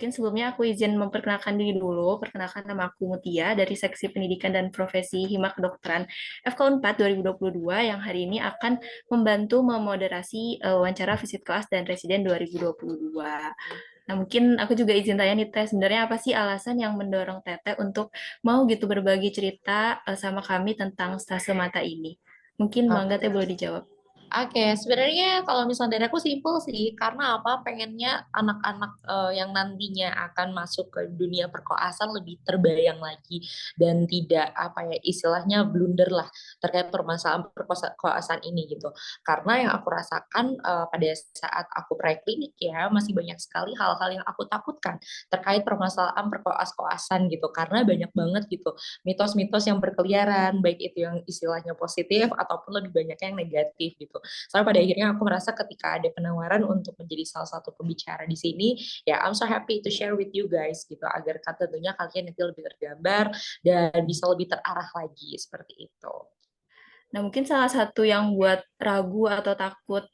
mungkin sebelumnya aku izin memperkenalkan diri dulu. Perkenalkan nama aku Mutia dari Seksi Pendidikan dan Profesi Hima Kedokteran FK 4 2022 yang hari ini akan membantu memoderasi wawancara visit kelas dan residen 2022. Nah, mungkin aku juga izin tanya nih Teh, sebenarnya apa sih alasan yang mendorong Teteh untuk mau gitu berbagi cerita sama kami tentang stase mata ini? Mungkin Mangga Teh boleh dijawab. Oke, sebenarnya kalau misalnya dari aku simpel sih, karena apa? Pengennya anak-anak yang nantinya akan masuk ke dunia perkoasan lebih terbayang lagi dan tidak apa ya istilahnya blunder lah terkait permasalahan perkosaan ini gitu. Karena yang aku rasakan pada saat aku praklinik ya masih banyak sekali hal-hal yang aku takutkan terkait permasalahan perkoas-koasan gitu. Karena banyak banget gitu mitos-mitos yang berkeliaran, baik itu yang istilahnya positif ataupun lebih banyak yang negatif gitu. Sampai pada akhirnya aku merasa ketika ada penawaran untuk menjadi salah satu pembicara di sini, ya I'm so happy to share with you guys gitu, agar tentunya kalian nanti lebih tergambar dan bisa lebih terarah lagi seperti itu. Nah, mungkin salah satu yang buat ragu atau takut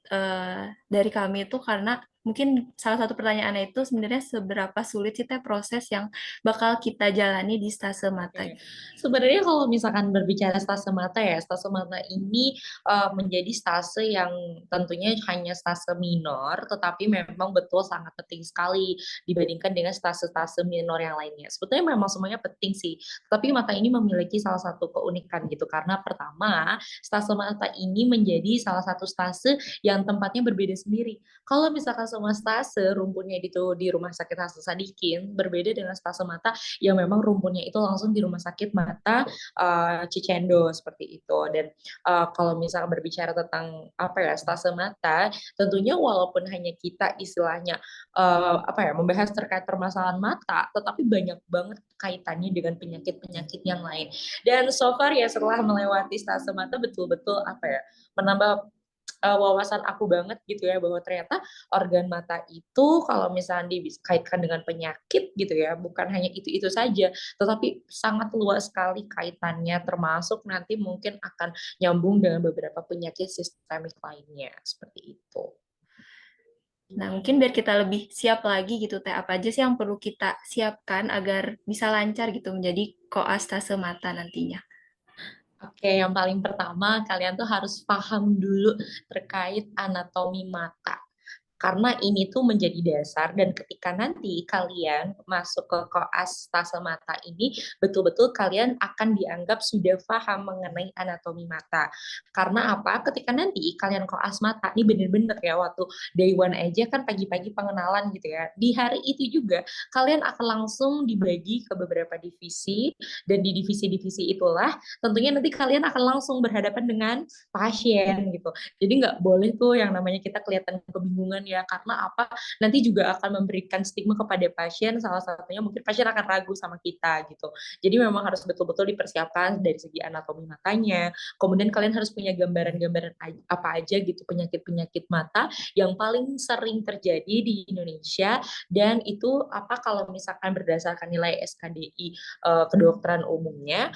dari kami itu karena mungkin salah satu pertanyaannya itu sebenarnya seberapa sulit sih Teh proses yang bakal kita jalani di stase mata. Oke. Sebenarnya kalau misalkan berbicara stase mata ya, stase mata ini menjadi stase yang tentunya hanya stase minor, tetapi memang betul sangat penting sekali dibandingkan dengan stase-stase minor yang lainnya. Sebetulnya memang semuanya penting sih, tapi mata ini memiliki salah satu keunikan gitu, karena pertama, stase mata ini menjadi salah satu stase yang tempatnya berbeda sendiri. Kalau misalkan semua stase rumputnya itu di Rumah Sakit Hasan Sadikin, berbeda dengan stase mata yang memang rumpunnya itu langsung di rumah sakit mata Cicendo seperti itu. Dan kalau misalnya berbicara tentang apa ya stase mata, tentunya walaupun hanya kita istilahnya apa ya membahas terkait permasalahan mata, tetapi banyak banget kaitannya dengan penyakit-penyakit yang lain. Dan so far ya setelah melewati stase mata betul-betul apa ya menambah wawasan aku banget gitu ya bahwa ternyata organ mata itu kalau misalnya dikaitkan dengan penyakit gitu ya bukan hanya itu-itu saja tetapi sangat luas sekali kaitannya termasuk nanti mungkin akan nyambung dengan beberapa penyakit sistemik lainnya seperti itu. Nah, mungkin biar kita lebih siap lagi gitu Teh, apa aja sih yang perlu kita siapkan agar bisa lancar gitu menjadi koas stase mata nantinya. Oke, yang paling pertama kalian tuh harus paham dulu terkait anatomi mata. Karena ini tuh menjadi dasar dan ketika nanti kalian masuk ke koas stase mata ini, betul-betul kalian akan dianggap sudah paham mengenai anatomi mata. Karena apa? Ketika nanti kalian koas mata, ini bener-bener ya waktu day one aja kan pagi-pagi pengenalan gitu ya. Di hari itu juga kalian akan langsung dibagi ke beberapa divisi dan di divisi-divisi itulah tentunya nanti kalian akan langsung berhadapan dengan pasien gitu. Jadi nggak boleh tuh yang namanya kita kelihatan kebingungan ya, karena apa? Nanti juga akan memberikan stigma kepada pasien, salah satunya mungkin pasien akan ragu sama kita gitu. Jadi memang harus betul-betul dipersiapkan dari segi anatomi matanya, kemudian kalian harus punya gambaran-gambaran apa aja gitu penyakit-penyakit mata yang paling sering terjadi di Indonesia dan itu apa kalau misalkan berdasarkan nilai SKDI kedokteran umumnya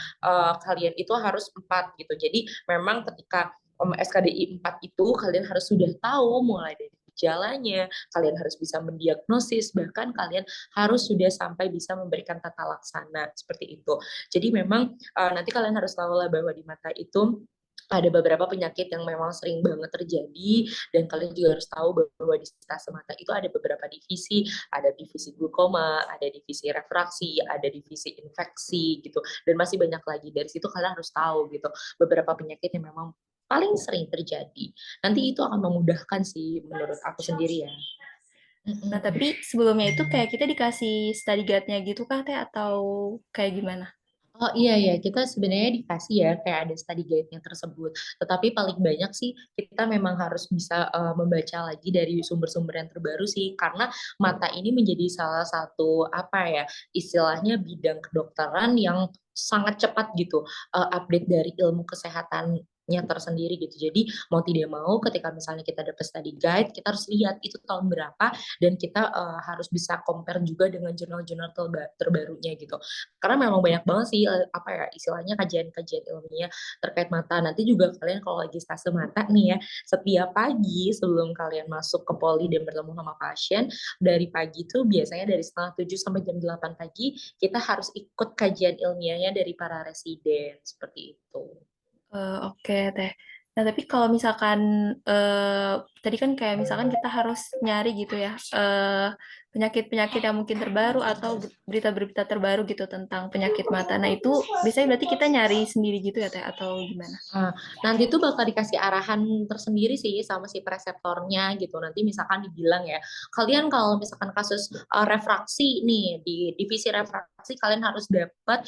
kalian itu harus 4 gitu. Jadi memang ketika SKDI 4 itu kalian harus sudah tahu mulai dari gejalanya, kalian harus bisa mendiagnosis, bahkan kalian harus sudah sampai bisa memberikan tata laksana seperti itu. Jadi memang nanti kalian harus tahu lah bahwa di mata itu ada beberapa penyakit yang memang sering banget terjadi dan kalian juga harus tahu bahwa di stase mata itu ada beberapa divisi, ada divisi glaukoma, ada divisi refraksi, ada divisi infeksi gitu dan masih banyak lagi. Dari situ kalian harus tahu gitu beberapa penyakit yang memang paling sering terjadi. Nanti itu akan memudahkan sih menurut aku sendiri ya. Nah, Mm-mm. tapi sebelumnya itu kayak kita dikasih study guide-nya gitu kah Teh atau kayak gimana? Oh iya ya, kita sebenarnya dikasih ya kayak ada study guide-nya tersebut. Tetapi paling banyak sih kita memang harus bisa membaca lagi dari sumber-sumber yang terbaru sih karena mata ini menjadi salah satu apa ya istilahnya bidang kedokteran yang sangat cepat gitu update dari ilmu kesehatan tersendiri gitu. Jadi mau tidak mau ketika misalnya kita dapat study guide, kita harus lihat itu tahun berapa dan kita harus bisa compare juga dengan jurnal-jurnal terbarunya gitu. Karena memang banyak banget sih apa ya istilahnya kajian-kajian ilmiah terkait mata. Nanti juga kalian kalau lagi stase mata nih ya, setiap pagi sebelum kalian masuk ke poli dan bertemu sama pasien, dari pagi tuh biasanya dari setengah 7 sampai jam 8 pagi kita harus ikut kajian ilmiahnya dari para residen seperti itu. Oke Teh. Nah, tapi kalau misalkan tadi kan kayak misalkan kita harus nyari gitu ya, penyakit-penyakit yang mungkin terbaru atau berita-berita terbaru gitu tentang penyakit mata. Nah, itu biasanya berarti kita nyari sendiri gitu ya Teh atau gimana? Nah, nanti tuh bakal dikasih arahan tersendiri sih sama si preseptornya gitu. Nanti misalkan dibilang ya, kalian kalau misalkan kasus refraksi nih di divisi refraksi kalian harus dapat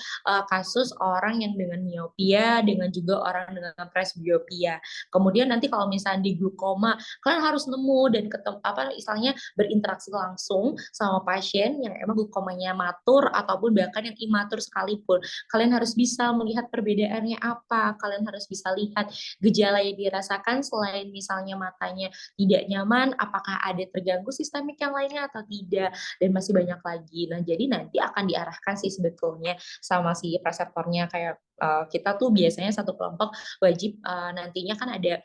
kasus orang yang dengan miopia dengan juga orang dengan presbiopia. Kemudian nanti kalau misalnya di glukoma, kalian harus nemu dan ketemu apa istilahnya berinteraksi langsung sama pasien yang emang glukomanya matur ataupun bahkan yang imatur sekalipun. Kalian harus bisa melihat perbedaannya apa, kalian harus bisa lihat gejala yang dirasakan selain misalnya matanya tidak nyaman, apakah ada terganggu sistemik yang lainnya atau tidak, dan masih banyak lagi. Nah, jadi nanti akan diarahkan sih sebetulnya sama si preseptornya kayak kita tuh biasanya satu kelompok wajib nantinya kan ada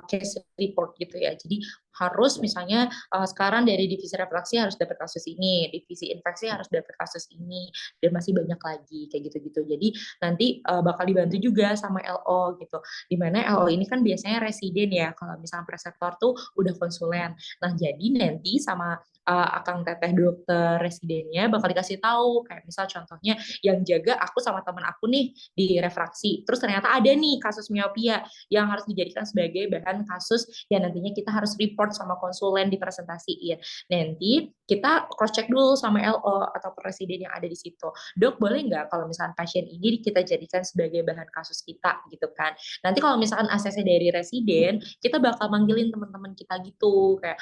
case report gitu ya. Jadi harus misalnya sekarang dari divisi refraksi harus dapat kasus ini, divisi infeksi harus dapat kasus ini, dan masih banyak lagi kayak gitu-gitu. Jadi nanti bakal dibantu juga sama LO gitu. Dimana LO ini kan biasanya residen ya, kalau misalnya preceptor tuh udah konsulen. Nah, jadi nanti sama akang teteh dokter residennya bakal dikasih tahu kayak misal contohnya yang jaga aku sama teman aku nih di refraksi. Terus ternyata ada nih kasus miopia yang harus dijadikan sebagai bahan kasus yang nantinya kita harus report sama konsulen dipresentasiin. Nanti kita cross check dulu sama LO atau presiden yang ada di situ. Dok, boleh nggak kalau misalkan pasien ini kita jadikan sebagai bahan kasus kita gitu kan. Nanti kalau misalkan ACC dari residen, kita bakal manggilin teman-teman kita gitu kayak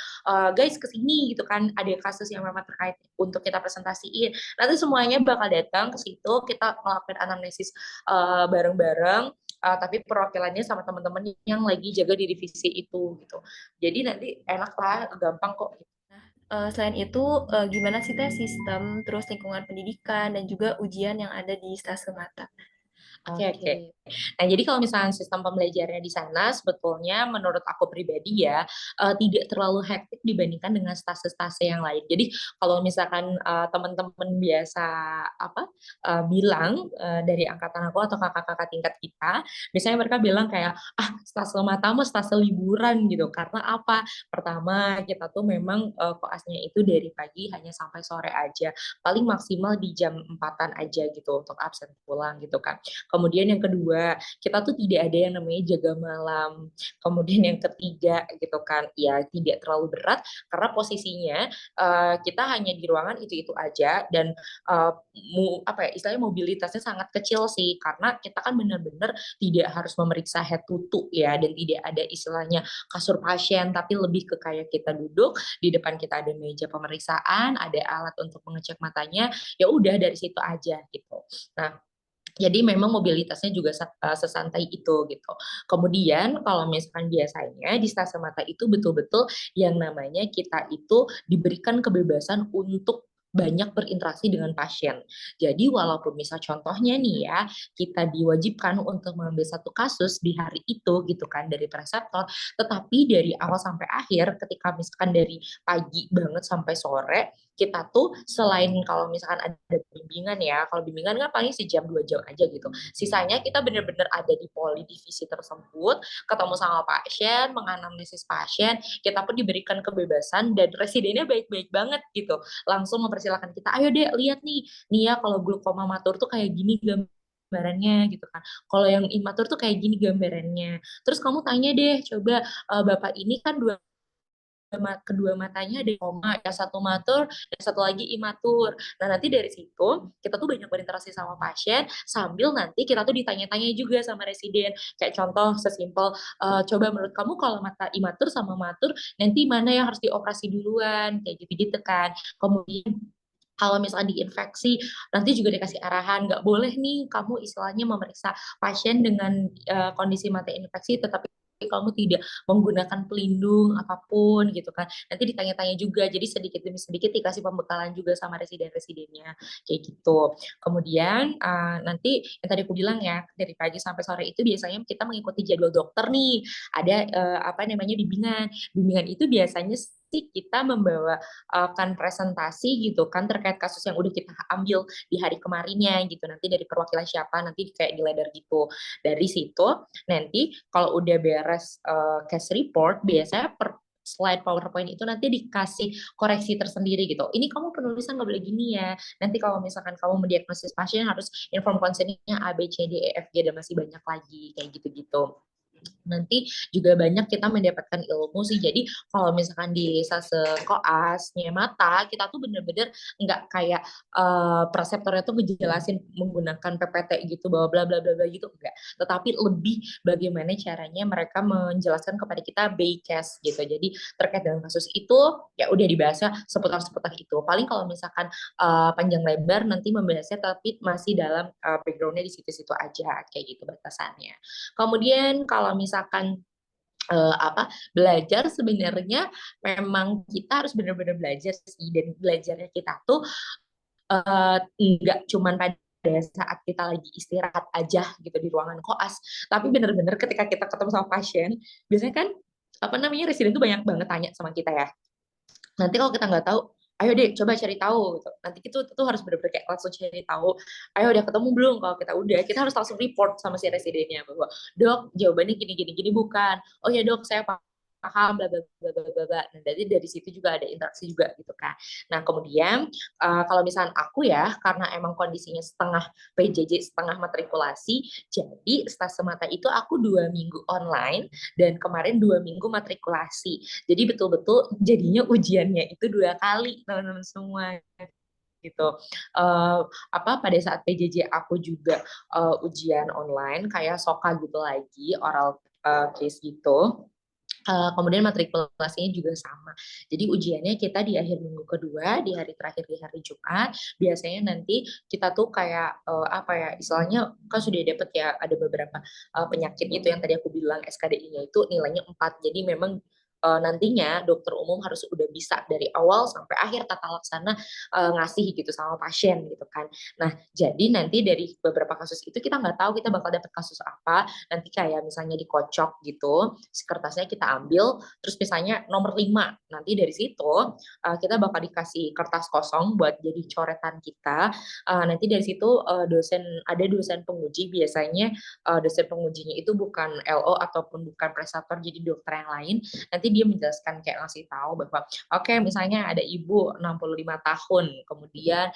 guys kesini gitu kan, ada kasus yang memang terkait untuk kita presentasiin. Nanti semuanya bakal datang ke situ, kita melakukan anamnesis bareng-bareng, tapi perwakilannya sama teman-teman yang lagi jaga di divisi itu gitu. Jadi nanti enak lah, gampang kok. Selain itu, gimana sih Teh sistem, terus lingkungan pendidikan, dan juga ujian yang ada di stase mata? Oke, oke. Nah, jadi kalau misalnya sistem pembelajarannya di sana, sebetulnya menurut aku pribadi ya, tidak terlalu hektik dibandingkan dengan stase-stase yang lain. Jadi kalau misalkan teman-teman biasa apa bilang dari angkatan aku atau kakak-kakak tingkat kita, biasanya mereka bilang kayak, ah stase mata mah stase liburan gitu. Karena apa? Pertama, kita tuh memang koasnya itu dari pagi hanya sampai sore aja. Paling maksimal di jam 4-an aja gitu untuk absen pulang gitu kan. Kemudian yang kedua, kita tuh tidak ada yang namanya jaga malam. Kemudian yang ketiga gitu kan, ya tidak terlalu berat karena posisinya kita hanya di ruangan itu aja dan apa ya istilahnya mobilitasnya sangat kecil sih karena kita kan benar-benar tidak harus memeriksa head to toe ya dan tidak ada istilahnya kasur pasien tapi lebih ke kayak kita duduk di depan kita ada meja pemeriksaan, ada alat untuk mengecek matanya, ya udah dari situ aja gitu. Nah, jadi memang mobilitasnya juga sesantai itu gitu. Kemudian kalau misalkan biasanya di stase mata itu betul-betul yang namanya kita itu diberikan kebebasan untuk banyak berinteraksi dengan pasien. Jadi walaupun misal contohnya nih ya, kita diwajibkan untuk mengambil satu kasus di hari itu gitu kan dari preseptor, tetapi dari awal sampai akhir ketika misalkan dari pagi banget sampai sore, kita tuh selain kalau misalkan ada bimbingan ya, kalau bimbingan kan paling sejam 2 jam aja gitu. Sisanya kita benar-benar ada di poli divisi tersebut, ketemu sama pasien, menganamnesis pasien, kita pun diberikan kebebasan dan residennya baik-baik banget gitu. Langsung mempersilahkan kita, ayo deh lihat nih ya kalau glukoma matur tuh kayak gini gambarannya gitu kan. Kalau yang imatur tuh kayak gini gambarannya. Terus kamu tanya deh, coba Bapak ini kan kedua matanya ada koma, yang satu matur, dan satu lagi imatur. Nah, nanti dari situ kita tuh banyak berinteraksi sama pasien sambil nanti kita tuh ditanya-tanya juga sama residen. Kayak contoh sesimpel coba menurut kamu kalau mata imatur sama matur nanti mana yang harus dioperasi duluan kayak gitu-gitu kan. Kemudian kalau misalnya diinfeksi, nanti juga dikasih arahan, nggak boleh nih kamu istilahnya memeriksa pasien dengan kondisi mata infeksi, tetapi kamu tidak menggunakan pelindung apapun gitu kan. Nanti ditanya-tanya juga, jadi sedikit demi sedikit dikasih pembekalan juga sama residen-residennya, kayak gitu. Kemudian nanti yang tadi aku bilang ya, dari pagi sampai sore itu biasanya kita mengikuti jadwal dokter nih. Ada apa namanya bimbingan. Bimbingan itu biasanya sih kita membawa kan presentasi gitu kan terkait kasus yang udah kita ambil di hari kemarinnya gitu, nanti dari perwakilan siapa, nanti kayak di ladder gitu. Dari situ nanti kalau udah beres case report biasanya per slide PowerPoint itu nanti dikasih koreksi tersendiri gitu. Ini kamu penulisan nggak boleh gini ya. Nanti kalau misalkan kamu mendiagnosis pasien harus inform konsennya A, B, C, D, E, F, G, dan masih banyak lagi kayak gitu-gitu. Nanti juga banyak kita mendapatkan ilmu sih. Jadi kalau misalkan di fase koasnya mata, kita tuh bener-bener nggak kayak preseptornya tuh ngejelasin menggunakan PPT gitu, bahwa bla bla bla bla gitu, enggak. Tetapi lebih bagaimana caranya mereka menjelaskan kepada kita by case gitu. Jadi terkait dengan kasus itu ya udah dibahasnya seputar-seputar itu. Paling kalau misalkan panjang lebar nanti membahasnya tapi masih dalam backgroundnya di situ-situ aja kayak gitu batasannya. Kemudian kalau misalkan apa belajar sebenarnya memang kita harus benar-benar belajar sih, dan belajarnya kita tuh nggak cuman pada saat kita lagi istirahat aja gitu di ruangan koas, tapi benar-benar ketika kita ketemu sama pasien, biasanya kan apa namanya residen tuh banyak banget tanya sama kita ya. Nanti kalau kita nggak tahu, ayo deh coba cari tahu gitu. Nanti itu tuh harus benar-benar kayak langsung cari tahu. Ayo udah ketemu belum? Kalau kita udah, kita harus langsung report sama si residennya bahwa dok jawabannya gini gini gini bukan. Oh ya dok saya paham bla bla bla bla bla bla. Nah, jadi dari situ juga ada interaksi juga gitu kan. Nah, kemudian kalau misalnya aku ya karena emang kondisinya setengah PJJ setengah matrikulasi, jadi stase mata itu aku 2 minggu online dan kemarin 2 minggu matrikulasi. Jadi betul-betul jadinya ujiannya itu 2 kali teman-teman semua gitu. Apa pada saat PJJ aku juga ujian online kayak soka gitu lagi oral case gitu. Kemudian matrikulasinya juga sama. Jadi ujiannya kita di akhir minggu kedua, di hari terakhir di hari Jumat. Biasanya nanti kita tuh kayak apa ya, istilahnya kan sudah dapet ya ada beberapa penyakit itu yang tadi aku bilang SKDI-nya itu nilainya 4. Jadi memang nantinya dokter umum harus udah bisa dari awal sampai akhir tata laksana ngasih gitu sama pasien gitu kan. Nah, jadi nanti dari beberapa kasus itu kita nggak tahu kita bakal dapet kasus apa. Nanti kayak misalnya dikocok gitu, si kertasnya kita ambil, terus misalnya nomor 5, nanti dari situ kita bakal dikasih kertas kosong buat jadi coretan kita. Nanti dari situ ada dosen penguji, biasanya dosen pengujinya itu bukan LO ataupun bukan presator, jadi dokter yang lain. Nanti dia menjelaskan kayak ngasih tahu bahwa oke, misalnya ada ibu 65 tahun, kemudian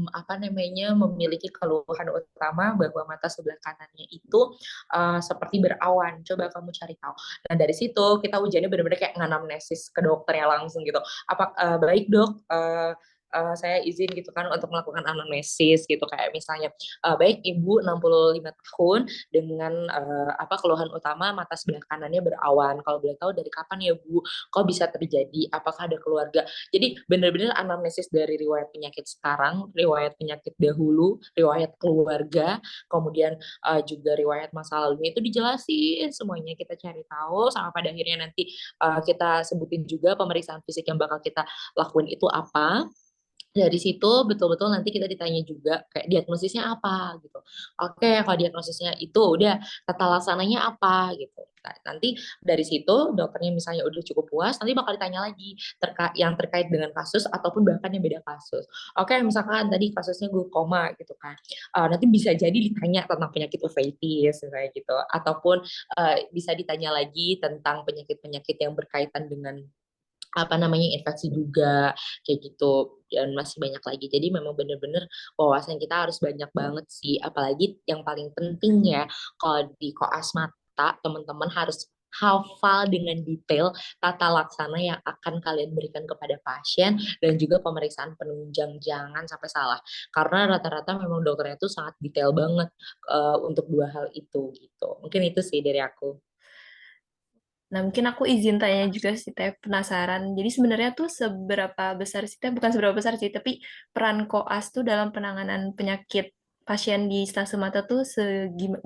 apa namanya memiliki keluhan utama bahwa mata sebelah kanannya itu seperti berawan. Coba kamu cari tahu. Nah, dari situ kita ujiannya benar-benar kayak nganamnesis ke dokternya langsung gitu. Apa baik dok, saya izin gitu kan untuk melakukan anamnesis gitu kayak misalnya baik ibu 65 tahun dengan apa keluhan utama mata sebelah kanannya berawan. Kalau boleh tahu dari kapan ya Bu? Kok bisa terjadi? Apakah ada keluarga? Jadi benar-benar anamnesis dari riwayat penyakit sekarang, riwayat penyakit dahulu, riwayat keluarga, kemudian juga riwayat masa lalunya itu dijelasin semuanya, kita cari tahu sama pada akhirnya nanti kita sebutin juga pemeriksaan fisik yang bakal kita lakuin itu apa. Dari situ betul-betul nanti kita ditanya juga kayak diagnosisnya apa gitu. Oke, kalau diagnosisnya itu udah tata laksananya apa gitu. Nah, nanti dari situ dokternya misalnya udah cukup puas, nanti bakal ditanya lagi yang terkait dengan kasus ataupun bahkan yang beda kasus. Oke, misalkan tadi kasusnya glaukoma gitu kan. Nanti bisa jadi ditanya tentang penyakit uveitis kayak gitu ataupun bisa ditanya lagi tentang penyakit-penyakit yang berkaitan dengan apa namanya infeksi juga kayak gitu dan masih banyak lagi. Jadi memang benar-benar wawasan kita harus banyak banget sih, apalagi yang paling penting ya kalau di koas mata teman-teman harus hafal dengan detail tata laksana yang akan kalian berikan kepada pasien dan juga pemeriksaan penunjang, jangan sampai salah karena rata-rata memang dokternya itu sangat detail banget untuk 2 hal itu gitu. Mungkin itu sih dari aku. Nah, mungkin aku izin tanya juga sih, Teh, penasaran. Jadi sebenarnya tuh seberapa besar sih, Teh, bukan seberapa besar sih, tapi peran koas tuh dalam penanganan penyakit pasien di stase mata tuh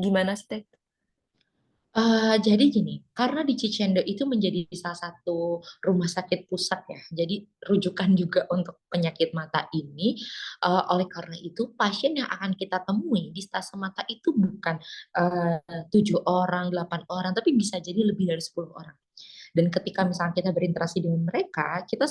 gimana sih, Teh? Jadi gini, karena di Cicendo itu menjadi salah satu rumah sakit pusat ya, jadi rujukan juga untuk penyakit mata ini. Oleh karena itu, pasien yang akan kita temui di stase mata itu bukan 7 orang, 8 orang, tapi bisa jadi lebih dari 10 orang. Dan ketika misalnya kita berinteraksi dengan mereka, kita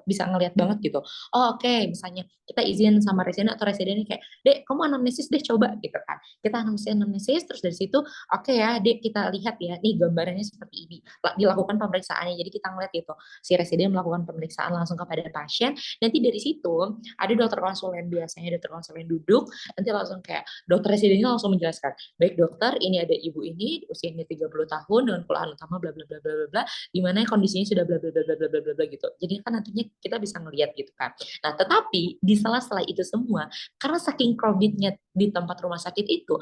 bisa ngelihat banget gitu. Oh, oke, misalnya kita izin sama residen atau residennya kayak, "Dek, kamu anamnesis deh coba," gitu kan. Kita anamnesis terus dari situ, "Oke ya, Dek, kita lihat ya, nih gambarannya seperti ini." Dilakukan pemeriksaannya. Jadi kita ngeliat gitu, si residen melakukan pemeriksaan langsung kepada pasien. Nanti dari situ ada dokter konsulen, biasanya dokter konsulen duduk, nanti langsung kayak dokter residennya langsung menjelaskan, "Baik dokter, ini ada ibu ini usianya 30 tahun dengan keluhan utama bla bla bla bla bla bla, di mana kondisinya sudah bla bla bla bla bla bla bla bla," gitu. Jadi kan nantinya kita bisa ngelihat gitu kan. Nah, tetapi di sela-sela itu semua, karena saking crowded-nya di tempat rumah sakit itu,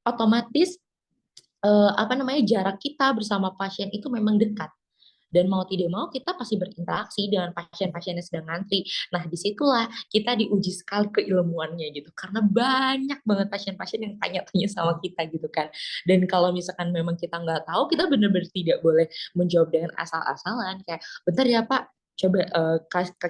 otomatis apa namanya, jarak kita bersama pasien itu memang dekat. Dan mau tidak mau kita pasti berinteraksi dengan pasien-pasien yang sedang ngantri. Nah, disitulah kita diuji sekali keilmuannya gitu, karena banyak banget pasien-pasien yang tanya-tanya sama kita gitu kan. Dan kalau misalkan memang kita nggak tahu, kita benar-benar tidak boleh menjawab dengan asal-asalan kayak, "Bentar ya Pak, coba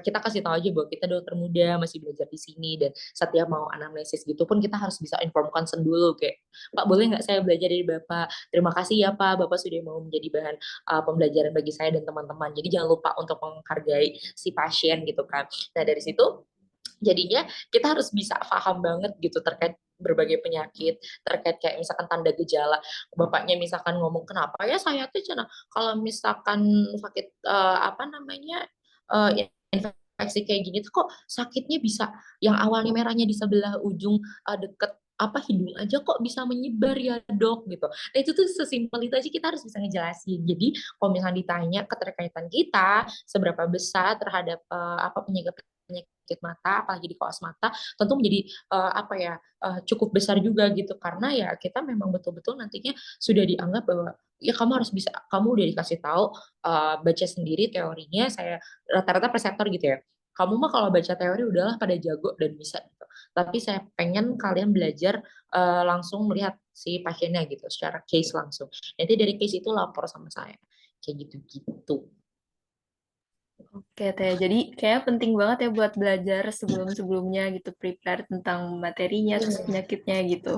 kita kasih tahu aja bahwa kita dokter muda masih belajar di sini dan setiap mau anamnesis gitu pun kita harus bisa inform concern dulu kayak, Pak boleh nggak saya belajar dari Bapak? Terima kasih ya Pak, Bapak sudah mau menjadi bahan pembelajaran bagi saya dan teman-teman. Jadi jangan lupa untuk menghargai si pasien gitu kan. Nah dari situ jadinya kita harus bisa paham banget gitu terkait berbagai penyakit, terkait kayak misalkan tanda gejala. Bapaknya misalkan ngomong, "Kenapa ya saya tuh cenah kalau misalkan sakit, apa namanya, infeksi kayak gini tuh kok sakitnya bisa yang awalnya merahnya di sebelah ujung, deket apa, hidung aja kok bisa menyebar ya Dok?" Gitu. Nah itu tuh sesimpel itu aja kita harus bisa ngejelasin. Jadi kalau misalnya ditanya keterkaitan kita seberapa besar terhadap, apa, penyakit mata, apalagi di koas mata, tentu menjadi, apa ya, cukup besar juga gitu. Karena ya kita memang betul-betul nantinya sudah dianggap bahwa, ya kamu harus bisa kamu udah dikasih tahu, baca sendiri teorinya, saya rata-rata preseptor gitu ya, "Kamu mah kalau baca teori udahlah pada jago dan bisa," gitu. "Tapi saya pengen kalian belajar, langsung melihat si pasiennya gitu, secara case langsung. Nanti dari case itu lapor sama saya." Kayak gitu-gitu. Oke, Teh. Jadi kayak penting banget ya buat belajar sebelum-sebelumnya gitu, prepare tentang materinya, terus Iya. penyakitnya gitu.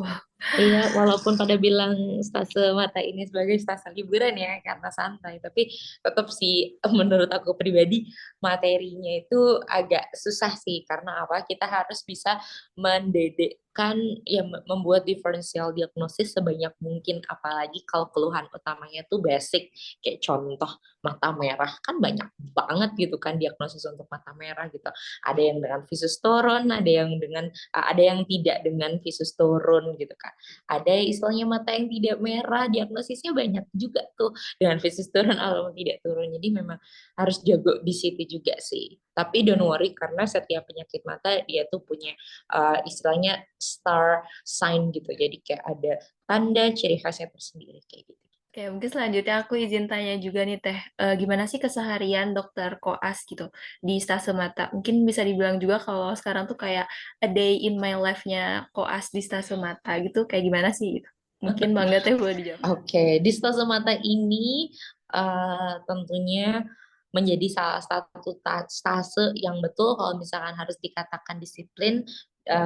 Iya, walaupun pada bilang stase mata ini sebagai stase liburan ya, karena santai, tapi tetap sih menurut aku pribadi materinya itu agak susah sih, karena apa? Kita harus bisa mendedekkan, ya membuat differential diagnosis sebanyak mungkin, apalagi kalau keluhan utamanya tuh basic, kayak contoh mata merah, kan banyak banget gitu kan diagnosis untuk mata merah gitu. Ada yang dengan visus turun, ada yang tidak dengan visus turun gitu kan. Ada istilahnya mata yang tidak merah, diagnosisnya banyak juga tuh dengan fesis turun atau tidak turun. Jadi memang harus jago di situ juga sih. Tapi don't worry karena setiap penyakit mata dia tuh punya istilahnya star sign gitu. Jadi kayak ada tanda ciri khasnya tersendiri kayak gitu. Oke, mungkin selanjutnya aku izin tanya juga nih Teh, gimana sih keseharian dokter koas gitu di stase mata? Mungkin bisa dibilang juga kalau sekarang tuh kayak a day in my life-nya koas di stase mata gitu, kayak gimana sih gitu? Mungkin Bangga Teh boleh dijawab. Oke, di stase mata ini tentunya menjadi salah satu stase yang betul kalau misalkan harus dikatakan disiplin,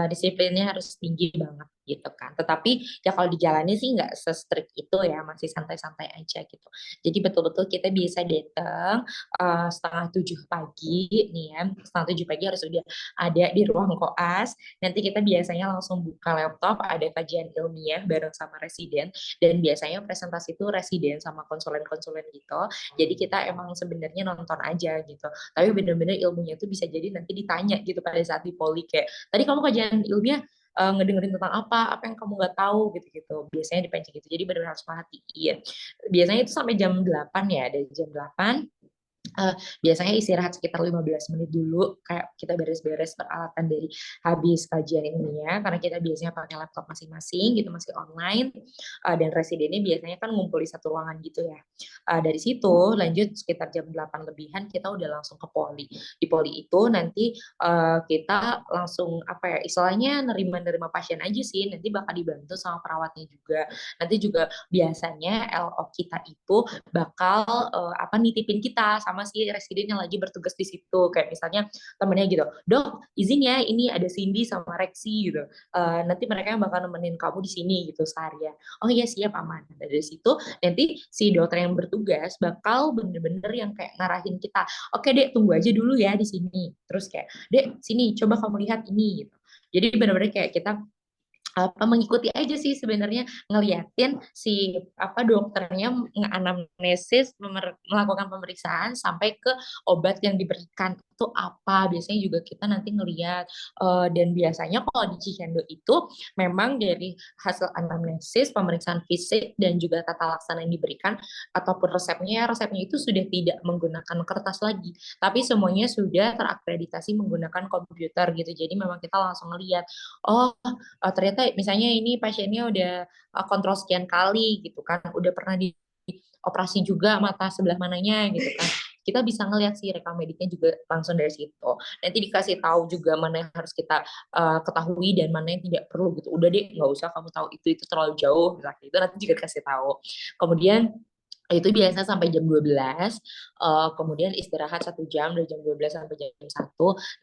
disiplinnya harus tinggi banget gitu kan. Tetapi ya kalau dijalani sih nggak se-strict itu ya, masih santai-santai aja gitu. Jadi betul-betul kita bisa datang 6:30 pagi nih ya, 6:30 pagi harus udah ada di ruang koas. Nanti kita biasanya langsung buka laptop, ada kajian ilmiah bareng sama residen dan biasanya presentasi itu residen sama konsulen-konsulen gitu. Jadi kita emang sebenarnya nonton aja gitu. Tapi bener-bener ilmunya itu bisa jadi nanti ditanya gitu pada saat di poli kayak, "Tadi kamu kajian ilmiah ngedengerin tentang apa yang kamu nggak tahu?" Gitu-gitu. Biasanya dipancing gitu. Jadi benar-benar harus perhatiin. Biasanya itu sampai jam 8 ya, dari jam 8 Biasanya istirahat sekitar 15 menit dulu, kayak kita beres-beres peralatan dari habis kajian ilmiah, karena kita biasanya pakai laptop masing-masing gitu, masih online, dan residennya biasanya kan ngumpul di satu ruangan gitu ya. Dari situ lanjut sekitar jam 8 lebihan kita udah langsung ke poli. Di poli itu nanti kita langsung apa ya, istilahnya nerima-nerima pasien aja sih, nanti bakal dibantu sama perawatnya juga. Nanti juga biasanya LO kita itu bakal apa nitipin kita sama si residen yang lagi bertugas di situ, kayak misalnya temennya gitu, dok izin ya ini ada Cindy sama Rexi gitu. Nanti mereka yang bakal nemenin kamu di sini gitu seharian. Oh iya siap aman. Nah, dari situ nanti si dokter yang bertugas bakal bener-bener yang kayak ngarahin kita, oke dek tunggu aja dulu ya di sini, terus kayak dek sini coba kamu lihat ini gitu. Jadi benar-benar kayak kita apa mengikuti aja sih sebenarnya, ngeliatin si apa dokternya nganamnesis melakukan pemeriksaan sampai ke obat yang diberikan itu apa, biasanya juga kita nanti ngeliat. Dan biasanya kalau di Cicendo itu memang dari hasil anamnesis, pemeriksaan fisik dan juga tata laksana yang diberikan ataupun resepnya itu sudah tidak menggunakan kertas lagi, tapi semuanya sudah terakreditasi menggunakan komputer gitu. Jadi memang kita langsung ngeliat, oh ternyata misalnya ini pasiennya udah kontrol sekian kali gitu kan, udah pernah di operasi juga mata sebelah mananya gitu kan. Kita bisa ngelihat sih rekam mediknya juga langsung dari situ. Nanti dikasih tahu juga mana yang harus kita ketahui dan mana yang tidak perlu gitu. Udah deh, nggak usah kamu tahu itu terlalu jauh, misalnya itu nanti juga dikasih tahu. Kemudian itu biasa sampai jam 12, kemudian istirahat 1 jam dari jam 12 sampai jam 1.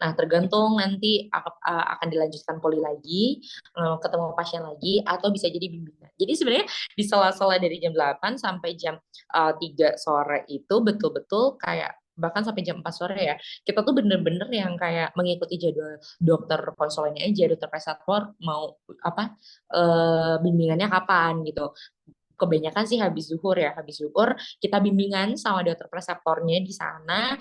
Nah, tergantung nanti akan dilanjutkan poli lagi, ketemu pasien lagi, atau bisa jadi bimbingan. Jadi sebenarnya di sela-sela dari jam 8 sampai jam 3 sore itu betul-betul kayak bahkan sampai jam 4 sore ya, kita tuh bener-bener yang kayak mengikuti jadwal dokter konsulennya aja, dokter presator mau apa bimbingannya kapan gitu. Kebanyakan sih habis zuhur kita bimbingan sama dokter preseptornya di sana,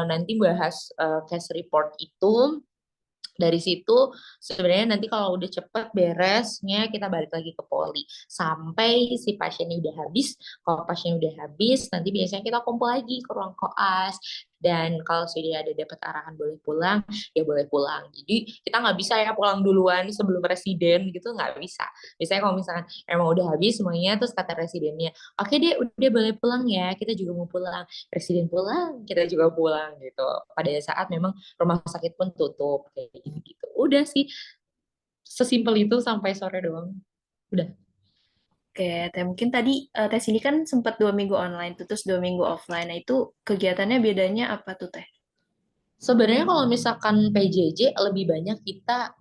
nanti bahas case report itu. Dari situ sebenarnya nanti kalau udah cepet beresnya kita balik lagi ke poli sampai si pasiennya udah habis. Kalau pasiennya udah habis nanti biasanya kita kumpul lagi ke ruang koas, dan kalau sudah ada dapat arahan boleh pulang ya boleh pulang. Jadi kita nggak bisa ya pulang duluan sebelum residen gitu, nggak bisa. Biasanya kalau misalkan emang udah habis semuanya terus kata residennya, oke deh udah boleh pulang ya, kita juga mau pulang. Presiden pulang kita juga pulang gitu pada saat memang rumah sakit pun tutup kayak gitu. Udah sih sesimpel itu sampai sore doang. Udah. Oke, Teh, mungkin tadi tes ini kan sempat 2 minggu online, tuh, terus 2 minggu offline. Nah, itu kegiatannya bedanya apa tuh, Teh? Sebenarnya kalau misalkan PJJ lebih banyak kita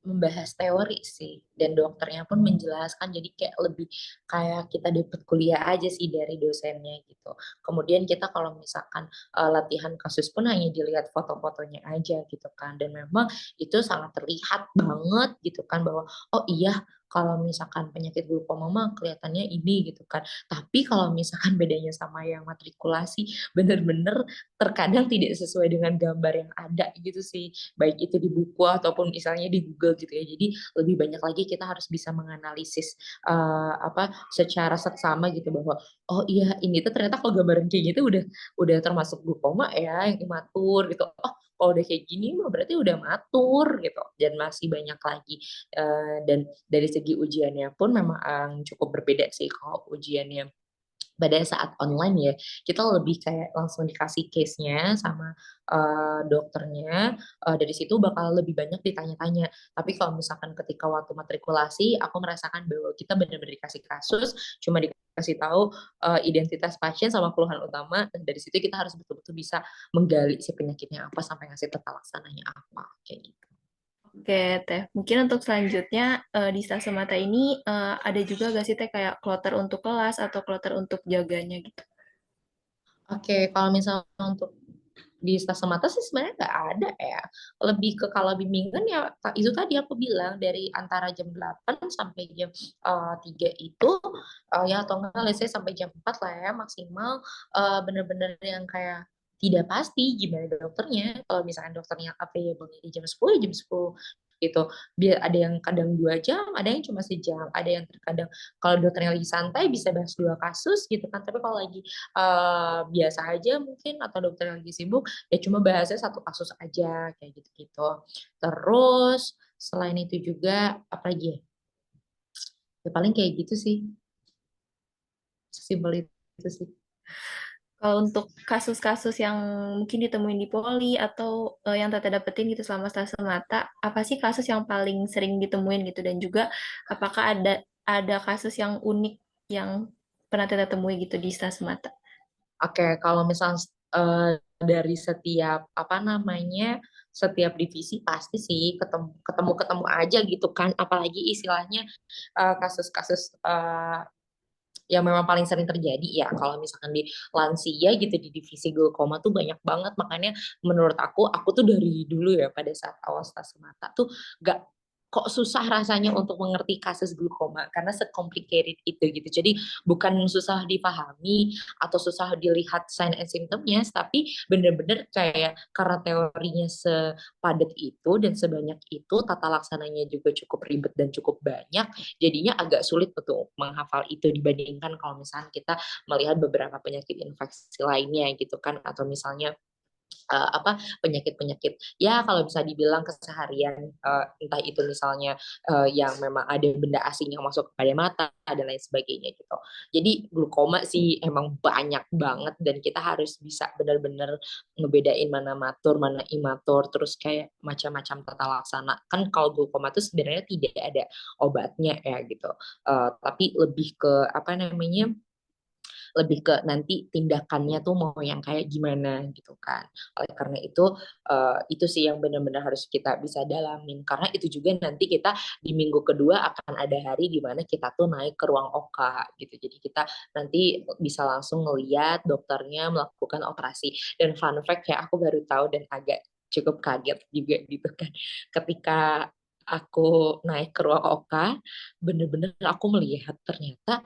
membahas teori sih, dan dokternya pun menjelaskan, jadi kayak lebih kayak kita dapat kuliah aja sih dari dosennya gitu. Kemudian kita kalau misalkan latihan kasus pun hanya dilihat foto-fotonya aja gitu kan, dan memang itu sangat terlihat banget gitu kan bahwa oh iya kalau misalkan penyakit glaukoma mah kelihatannya ini gitu kan. Tapi kalau misalkan bedanya sama yang matrikulasi, bener-bener terkadang tidak sesuai dengan gambar yang ada gitu sih, baik itu di buku ataupun misalnya di Google gitu ya. Jadi lebih banyak lagi kita harus bisa menganalisis apa secara seksama gitu bahwa oh iya ini tuh ternyata kalau gambaran kayak gitu udah termasuk glaukoma ya yang imatur gitu. Oh kalau udah kayak gini mah berarti udah matur gitu, dan masih banyak lagi. Dan dari segi ujiannya pun memang cukup berbeda sih. Kalau ujiannya pada saat online ya, kita lebih kayak langsung dikasih case-nya sama dokternya, dari situ bakal lebih banyak ditanya-tanya. Tapi kalau misalkan ketika waktu matrikulasi, aku merasakan bahwa kita benar-benar dikasih kasus, cuma dikasih tahu identitas pasien sama keluhan utama, dan dari situ kita harus betul-betul bisa menggali si penyakitnya apa sampai ngasih tata laksananya apa, kayak gitu. Oke, Teh. Mungkin untuk selanjutnya di stase mata ini ada juga gak sih Teh kayak kloter untuk kelas atau kloter untuk jaganya gitu? Oke, kalau misalnya untuk di stase mata sih sebenarnya nggak ada ya. Lebih ke kalau bimbingan ya itu tadi aku bilang dari antara jam 8 sampai jam 3 itu ya atau enggak let's say sampai jam 4 lah ya maksimal, bener-bener yang kayak tidak pasti gimana dokternya. Kalau misalkan dokternya available di jam 10 ya jam 10, gitu. Biar ada yang kadang 2 jam, ada yang cuma sejam, ada yang terkadang kalau dokternya lagi santai bisa bahas 2 kasus gitu kan. Tapi kalau lagi biasa aja mungkin atau dokter lagi sibuk ya cuma bahasnya 1 kasus aja kayak gitu-gitu. Terus selain itu juga apa lagi ya? Ya paling kayak gitu sih. Sesimpel itu sih. Kalau untuk kasus-kasus yang mungkin ditemuin di poli atau yang Tata dapetin gitu selama stase mata, apa sih kasus yang paling sering ditemuin gitu? Dan juga apakah ada kasus yang unik yang pernah Tata temui gitu di stase mata? Oke, kalau misal dari setiap apa namanya setiap divisi pasti sih ketemu aja gitu kan, apalagi istilahnya kasus-kasus yang memang paling sering terjadi ya kalau misalkan di lansia gitu di divisi glaukoma tuh banyak banget, makanya menurut aku tuh dari dulu ya pada saat awal stase mata tuh gak kok susah rasanya untuk mengerti kasus glaukoma karena se-complicated itu gitu. Jadi bukan susah dipahami atau susah dilihat sign and symptomnya, tapi bener-bener kayak karena teorinya sepadat itu dan sebanyak itu, tata laksananya juga cukup ribet dan cukup banyak, jadinya agak sulit untuk menghafal itu dibandingkan kalau misalnya kita melihat beberapa penyakit infeksi lainnya gitu kan, atau misalnya apa penyakit-penyakit ya kalau bisa dibilang keseharian, entah itu misalnya yang memang ada benda asing yang masuk kepada mata dan lain sebagainya gitu. Jadi glaukoma sih emang banyak banget dan kita harus bisa benar-benar ngebedain mana matur, mana imatur, terus kayak macam-macam tata laksana. Kan kalau glaukoma itu sebenarnya tidak ada obatnya ya gitu. Tapi lebih ke apa namanya? Lebih ke nanti tindakannya tuh mau yang kayak gimana gitu kan. Oleh karena itu sih yang benar-benar harus kita bisa dalamin, karena itu juga nanti kita di minggu kedua akan ada hari di mana kita tuh naik ke ruang OKA gitu. Jadi kita nanti bisa langsung ngeliat dokternya melakukan operasi. Dan fun fact ya, aku baru tahu dan agak cukup kaget juga gitu kan, ketika aku naik ke ruang OKA, bener-bener aku melihat ternyata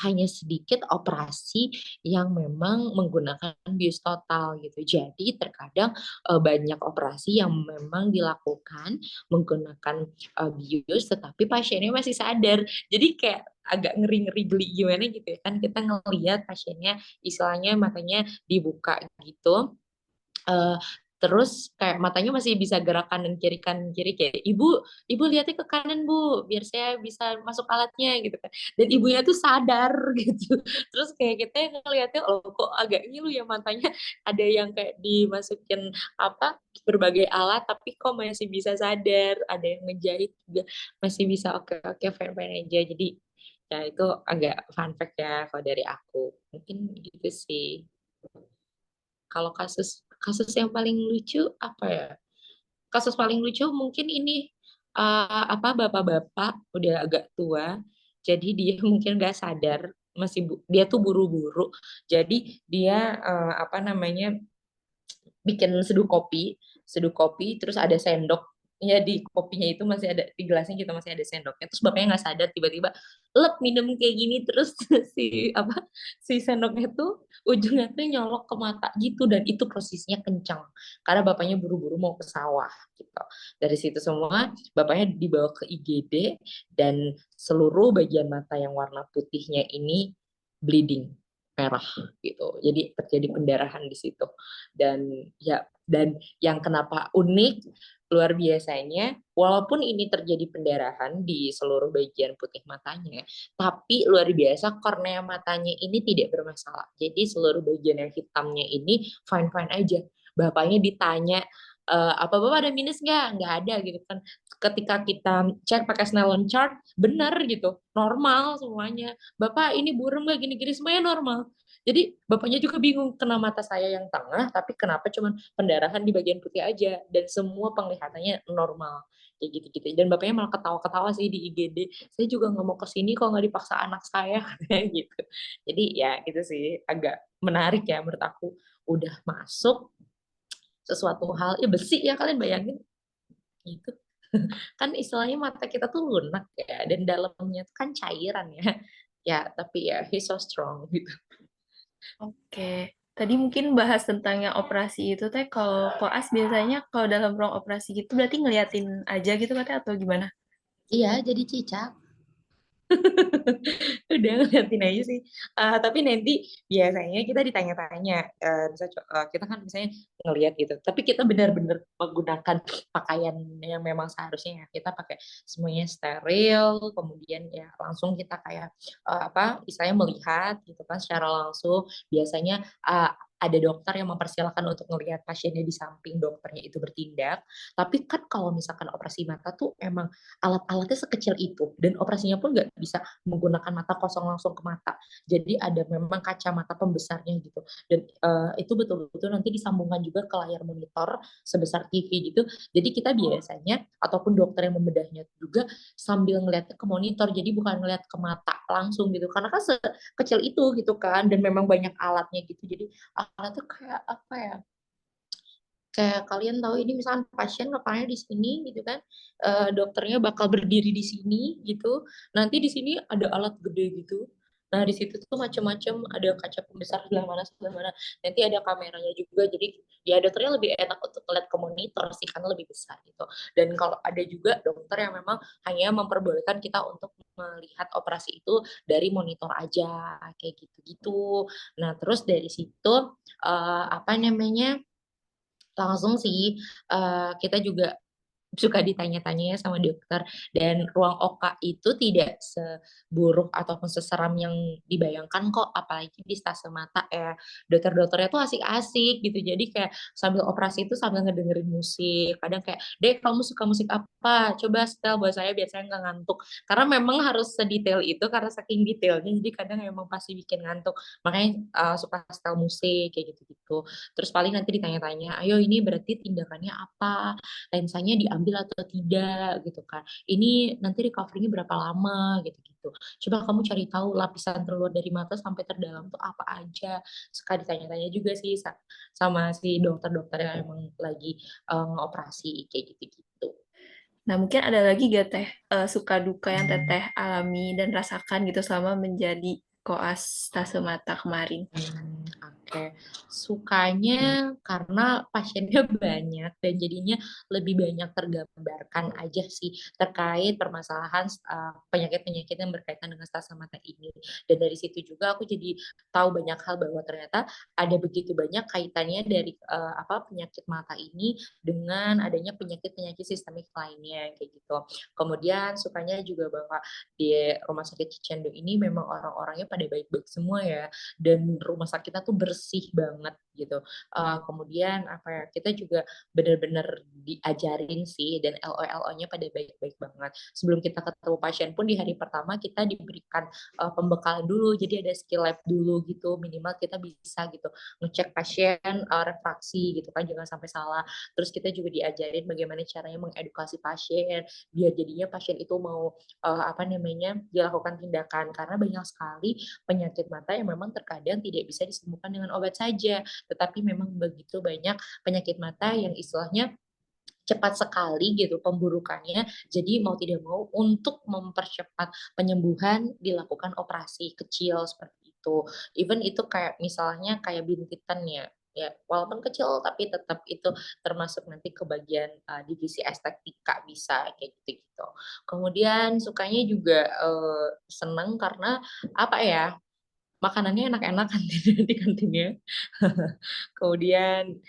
hanya sedikit operasi yang memang menggunakan bius total gitu. Jadi terkadang banyak operasi yang memang dilakukan menggunakan bius, tetapi pasiennya masih sadar. Jadi kayak agak ngeri-ngeri geli gimana gitu ya kan, kita ngelihat pasiennya istilahnya matanya dibuka gitu, eh, terus kayak matanya masih bisa gerak kanan kiri kayak ibu lihatnya ke kanan bu biar saya bisa masuk alatnya gitu kan, dan ibunya tuh sadar gitu. Terus kayak kita yang ngelihatnya loh kok agak ngilu ya matanya, ada yang kayak dimasukin apa berbagai alat tapi kok masih bisa sadar, ada yang ngejahit juga masih bisa oke oke fine fine aja. Jadi ya itu agak fun fact ya kalau dari aku, mungkin gitu sih. Kalau kasus kasus yang paling lucu apa ya? Kasus paling lucu mungkin ini apa bapak-bapak udah agak tua, jadi dia mungkin nggak sadar dia tuh buru-buru, jadi dia apa namanya bikin seduh kopi terus ada sendok ya di kopinya itu masih ada di gelasnya kita masih ada sendoknya, terus bapaknya nggak sadar tiba-tiba lep minum kayak gini terus si sendoknya tuh ujungnya tuh nyolok ke mata gitu, dan itu posisinya kencang karena bapaknya buru-buru mau ke sawah gitu. Dari situ semua bapaknya dibawa ke IGD dan seluruh bagian mata yang warna putihnya ini bleeding merah gitu, jadi terjadi pendarahan di situ. Dan yang kenapa unik luar biasanya, walaupun ini terjadi pendarahan di seluruh bagian putih matanya, tapi luar biasa kornea matanya ini tidak bermasalah. Jadi seluruh bagian yang hitamnya ini fine fine aja. Bapaknya ditanya apa bapak ada minus nggak ada gitu kan. Ketika kita cek pakai Snellen chart benar gitu, normal semuanya. Bapak ini burem nggak gini-gini, semuanya normal. Jadi bapaknya juga bingung, kena mata saya yang tengah, tapi kenapa cuman pendarahan di bagian putih aja, dan semua penglihatannya normal. Kayak gitu-gitu. Dan bapaknya malah ketawa-ketawa sih di IGD. Saya juga nggak mau kesini kalau nggak dipaksa anak saya, kayak gitu. Jadi ya itu sih agak menarik ya menurut aku. Udah masuk sesuatu hal, ya besi ya kalian bayangin. Gitu. Kan istilahnya mata kita tuh lunak ya, dan dalamnya tuh kan cairan ya. Ya, tapi ya he's so strong gitu. Oke. Tadi mungkin bahas tentang yang operasi itu teh, kalau koas biasanya kalau dalam ruang operasi gitu berarti ngeliatin aja gitu katanya atau gimana? Iya, jadi cicak. Udah ngeliatin aja sih. Tapi nanti biasanya kita ditanya-tanya, kita kan misalnya ngeliat gitu, tapi kita benar-benar menggunakan pakaian yang memang seharusnya ya. Kita pakai semuanya steril, kemudian ya langsung kita kayak istilahnya melihat gitu kan secara langsung. Biasanya ada dokter yang mempersilahkan untuk ngelihat pasiennya di samping dokternya itu bertindak. Tapi kan kalau misalkan operasi mata tuh emang alat-alatnya sekecil itu dan operasinya pun nggak bisa menggunakan mata kosong langsung ke mata. Jadi ada memang kacamata pembesarnya gitu. Dan itu betul-betul nanti disambungkan juga ke layar monitor sebesar TV gitu. Jadi kita biasanya ataupun dokter yang membedahnya juga sambil ngeliat ke monitor. Jadi bukan ngeliat ke mata langsung gitu. Karena kan sekecil itu gitu kan dan memang banyak alatnya gitu. Jadi alatnya kayak apa ya? Kayak kalian tahu ini misalkan pasien kepalanya di sini gitu kan, dokternya bakal berdiri di sini gitu, nanti di sini ada alat gede gitu. Nah di situ tuh macam-macam, ada kaca pembesar sebelah mana, nanti ada kameranya juga, jadi ya dokternya lebih enak untuk ngeliat ke monitor sih karena lebih besar gitu. Dan kalau ada juga dokter yang memang hanya memperbolehkan kita untuk melihat operasi itu dari monitor aja kayak gitu-gitu. Nah terus dari situ apa namanya, langsung sih, kita juga suka ditanya-tanya ya sama dokter, dan ruang OKA itu tidak seburuk ataupun seseram yang dibayangkan kok, apalagi di stase mata ya. Dokter-dokternya tuh asik-asik gitu, jadi kayak sambil operasi itu sambil ngedengerin musik, kadang kayak, "Dek, kamu suka musik apa? Coba setel buat saya biar saya nggak ngantuk." Karena memang harus sedetail itu, karena saking detailnya, jadi kadang emang pasti bikin ngantuk. Makanya, suka setel musik, kayak gitu-gitu. Terus paling nanti ditanya-tanya, "Ayo ini berarti tindakannya apa? Lensanya diambil atau tidak?" Gitu kan. "Ini nanti recovery-nya berapa lama?" Gitu-gitu. "Coba kamu cari tahu lapisan terluar dari mata sampai terdalam tuh apa aja." Suka ditanya-tanya juga sih sama si dokter-dokter yang emang lagi, ngoperasi, kayak gitu-gitu. Nah, mungkin ada lagi gak teh suka duka yang teteh alami dan rasakan gitu selama menjadi koas stase mata kemarin? Oke. Sukanya karena pasiennya banyak dan jadinya lebih banyak tergambarkan aja sih terkait permasalahan, penyakit-penyakit yang berkaitan dengan stase mata ini. Dan dari situ juga aku jadi tahu banyak hal bahwa ternyata ada begitu banyak kaitannya dari, penyakit mata ini dengan adanya penyakit-penyakit sistemik lainnya, kayak gitu. Kemudian sukanya juga bahwa di Rumah Sakit Cicendo ini memang orang-orangnya pada baik-baik semua ya, dan rumah sakitnya tuh bersih banget gitu. Kemudian apa ya, kita juga benar-benar diajarin sih dan LO-LO-nya pada baik-baik banget. Sebelum kita ketemu pasien pun di hari pertama kita diberikan pembekalan dulu, jadi ada skill lab dulu gitu, minimal kita bisa gitu ngecek pasien refraksi gitu kan, jangan sampai salah. Terus kita juga diajarin bagaimana caranya mengedukasi pasien biar jadinya pasien itu mau dilakukan tindakan, karena banyak sekali penyakit mata yang memang terkadang tidak bisa disembuhkan dengan obat saja, tetapi memang begitu banyak penyakit mata yang istilahnya cepat sekali gitu pemburukannya, jadi mau tidak mau untuk mempercepat penyembuhan dilakukan operasi kecil seperti itu. Even itu kayak misalnya kayak bintitan ya, ya walaupun kecil tapi tetap itu termasuk nanti ke bagian divisi estetika bisa kayak gitu-gitu. Kemudian sukanya juga seneng karena apa ya, makanannya enak-enak kantin di kantinnya. Kemudian,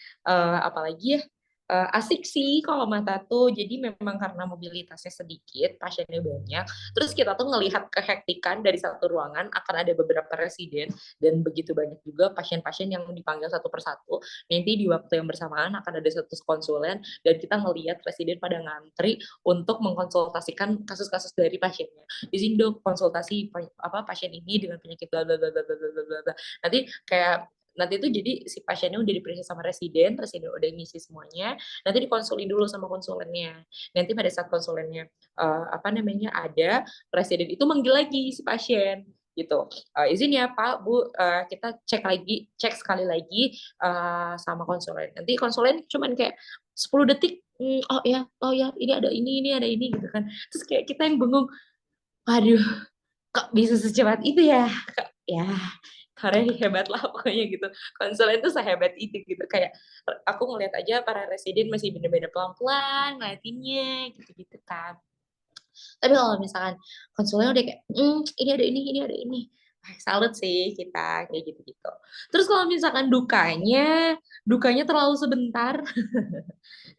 apalagi ya, asik sih kalau mata tuh. Jadi memang karena mobilitasnya sedikit, pasiennya banyak, terus kita tuh ngelihat kehektikan dari satu ruangan, akan ada beberapa residen dan begitu banyak juga pasien-pasien yang dipanggil satu persatu. Nanti di waktu yang bersamaan akan ada satu konsulen dan kita ngelihat residen pada ngantri untuk mengkonsultasikan kasus-kasus dari pasiennya. "Izin dok konsultasi pasien ini dengan penyakit bla bla bla bla bla bla bla bla." Nanti itu jadi si pasiennya udah diperiksa sama residen, residen udah ngisi semuanya, nanti dikonsulin dulu sama konsulennya. Nanti pada saat konsulennya ada, residen itu manggil lagi si pasien gitu. "Izin ya Pak, Bu, kita cek sekali lagi sama konsulen." Nanti konsulen cuman kayak 10 detik, oh ya, ini ada ini," gitu kan. Terus kayak kita yang bengong, "Waduh, kok bisa secepat itu ya?" Kak, ya karena hebat lah pokoknya gitu. Konselnya itu sehebat itu gitu, kayak aku ngeliat aja para residen masih bener-bener pelan-pelan ngeliatinnya gitu-gitu kan. Tapi kalau misalkan konselnya udah kayak, ini ada ini." Salut sih kita, kayak gitu-gitu. Terus kalau misalkan dukanya terlalu sebentar,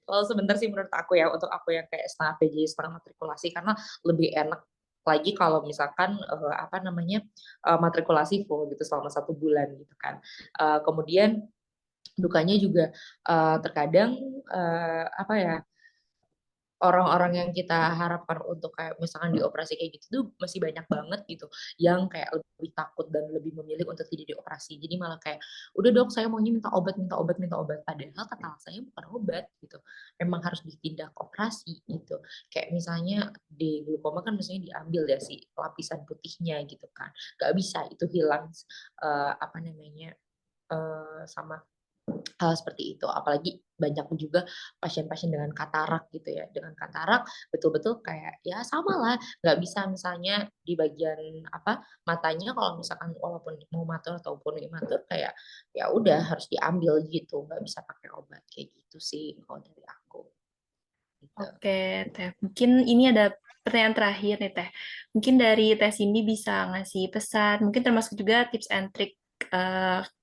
terlalu sebentar sih menurut aku ya, untuk aku yang kayak setengah PJ, setengah matrikulasi, karena lebih enak lagi kalau misalkan, apa namanya, matrikulasi full gitu selama 1 bulan gitu kan. Kemudian dukanya juga, terkadang, apa ya, orang-orang yang kita harapkan untuk kayak misalkan dioperasi kayak gitu tuh masih banyak banget gitu, yang kayak lebih takut dan lebih memilih untuk tidak dioperasi. Jadi malah kayak, "Udah dok saya maunya minta obat minta obat minta obat." Padahal kata alasannya bukan obat gitu, memang harus ditindak operasi gitu. Kayak misalnya di glaukoma kan misalnya diambil ya si lapisan putihnya gitu kan, nggak bisa itu hilang, apa namanya, sama hal seperti itu. Apalagi banyak juga pasien-pasien dengan katarak gitu ya. Dengan katarak betul-betul kayak ya samalah, nggak bisa misalnya di bagian apa, matanya kalau misalkan walaupun mau matur ataupun imatur kayak ya udah harus diambil gitu, nggak bisa pakai obat, kayak gitu sih kalau dari aku, gitu. Oke, Teh. Mungkin ini ada pertanyaan terakhir nih, Teh. Mungkin dari Teh Cindy bisa ngasih pesan, mungkin termasuk juga tips and trick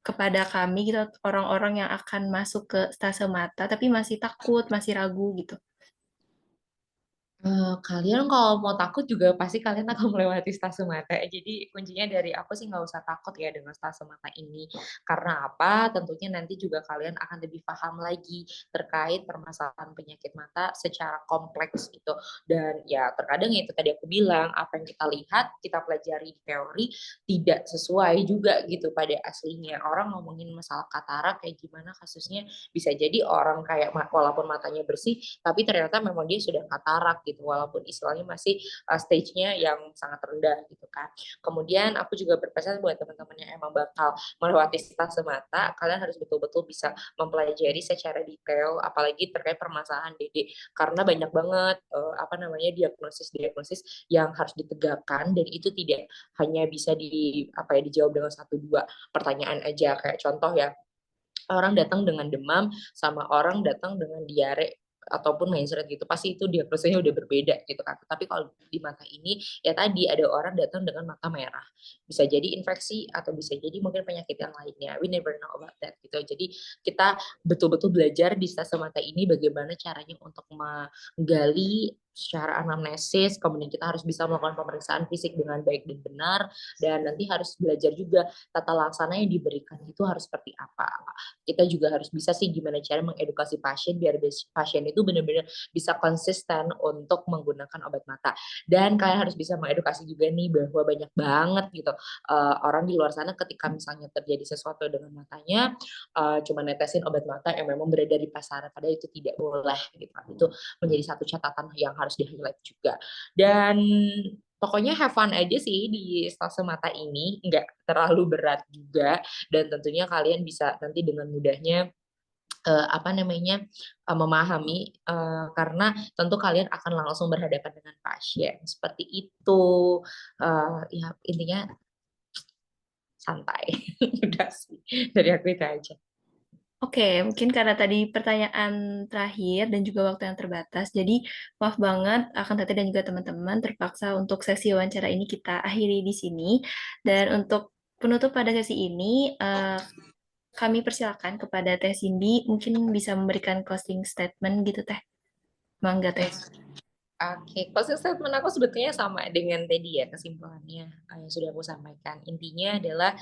kepada kami gitu, orang-orang yang akan masuk ke stase mata tapi masih takut, masih ragu gitu. Kalian kalau mau takut juga pasti kalian akan melewati stase mata. Jadi kuncinya dari aku sih nggak usah takut ya dengan stase mata ini. Karena apa? Tentunya nanti juga kalian akan lebih paham lagi terkait permasalahan penyakit mata secara kompleks gitu. Dan ya terkadang ya itu tadi aku bilang, apa yang kita lihat, kita pelajari di teori tidak sesuai juga gitu pada aslinya. Orang ngomongin masalah katarak kayak gimana kasusnya, bisa jadi orang kayak walaupun matanya bersih tapi ternyata memang dia sudah katarak gitu walaupun istilahnya masih stage-nya yang sangat rendah gitu kan. Kemudian aku juga berpesan buat teman-teman yang emang bakal melewati stase mata, kalian harus betul-betul bisa mempelajari secara detail apalagi terkait permasalahan DD karena banyak banget apa namanya diagnosis yang harus ditegakkan dan itu tidak hanya bisa dijawab dengan 1 2 pertanyaan aja kayak contoh ya orang datang dengan demam sama orang datang dengan diare ataupun mencret gitu pasti itu diagnosanya udah berbeda gitu kan. Tapi kalau di mata ini ya tadi ada orang datang dengan mata merah. Bisa jadi infeksi atau bisa jadi mungkin penyakit yang lainnya. We never know about that gitu. Jadi kita betul-betul belajar di stase mata ini bagaimana caranya untuk menggali secara anamnesis, kemudian kita harus bisa melakukan pemeriksaan fisik dengan baik dan benar, dan nanti harus belajar juga tata laksana yang diberikan itu harus seperti apa. Kita juga harus bisa sih gimana cara mengedukasi pasien biar pasien itu benar-benar bisa konsisten untuk menggunakan obat mata. Dan kalian harus bisa mengedukasi juga nih bahwa banyak banget gitu orang di luar sana ketika misalnya terjadi sesuatu dengan matanya cuma netesin obat mata yang memang beredar di pasaran padahal itu tidak boleh gitu. Itu menjadi satu catatan yang harus di-highlight juga. Dan pokoknya have fun aja sih di stase mata ini, nggak terlalu berat juga dan tentunya kalian bisa nanti dengan mudahnya apa namanya memahami karena tentu kalian akan langsung berhadapan dengan pasien seperti itu. Ya intinya santai. Udah sih dari aku itu aja. Oke, mungkin karena tadi pertanyaan terakhir dan juga waktu yang terbatas, jadi maaf banget akan Tete dan juga teman-teman terpaksa untuk sesi wawancara ini kita akhiri di sini. Dan untuk penutup pada sesi ini, kami persilakan kepada Teh Cindy mungkin bisa memberikan closing statement gitu Teh. Mangga Teh. Oke, closing statement aku sebetulnya sama dengan tadi ya kesimpulannya yang sudah aku sampaikan. Intinya adalah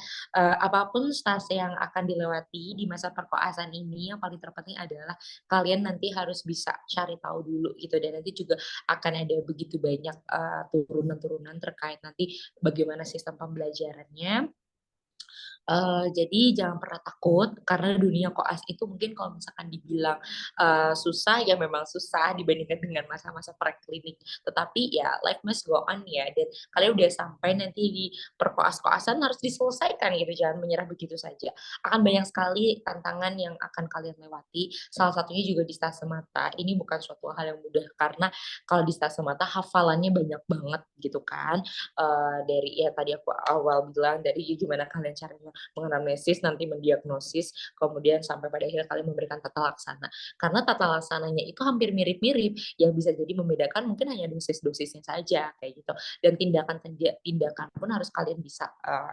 apapun stase yang akan dilewati di masa perkoasan ini, yang paling terpenting adalah kalian nanti harus bisa cari tahu dulu gitu dan nanti juga akan ada begitu banyak turunan-turunan terkait nanti bagaimana sistem pembelajarannya. Jadi jangan pernah takut karena dunia koas itu mungkin kalau misalkan dibilang susah ya memang susah dibandingkan dengan masa-masa preklinik. Tetapi ya life must go on ya dan kalian udah sampai nanti di perkoas-koasan harus diselesaikan gitu jangan menyerah begitu saja. Akan banyak sekali tantangan yang akan kalian lewati. Salah satunya juga di stase mata. Ini bukan suatu hal yang mudah karena kalau di stase mata hafalannya banyak banget gitu kan. Dari ya tadi aku awal bilang dari gimana kalian caranya menganamnesis, nanti mendiagnosis, kemudian sampai pada akhirnya kalian memberikan tata laksana. Karena tata laksananya itu hampir mirip-mirip, yang bisa jadi membedakan mungkin hanya dosis-dosisnya saja kayak gitu. Dan tindakan pun harus kalian bisa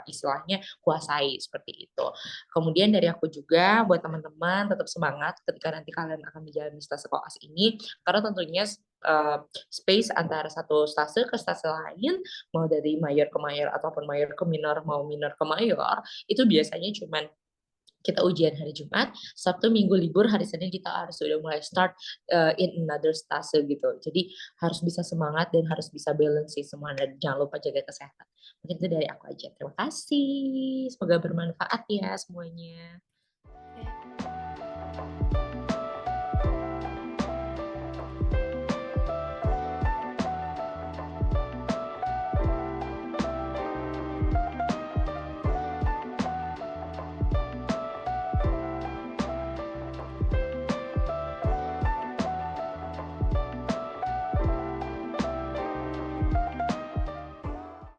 istilahnya kuasai seperti itu. Kemudian dari aku juga buat teman-teman tetap semangat ketika nanti kalian akan menjalani stase koas ini, karena tentunya space antara satu stase ke stase lain, mau dari mayor ke mayor ataupun mayor ke minor, mau minor ke mayor, itu biasanya cuman kita ujian hari Jumat, Sabtu Minggu libur, hari Senin kita harus sudah mulai start in another stase gitu. Jadi harus bisa semangat dan harus bisa balance sih semua, dan jangan lupa jaga kesehatan. Mungkin itu dari aku aja. Terima kasih. Semoga bermanfaat ya semuanya.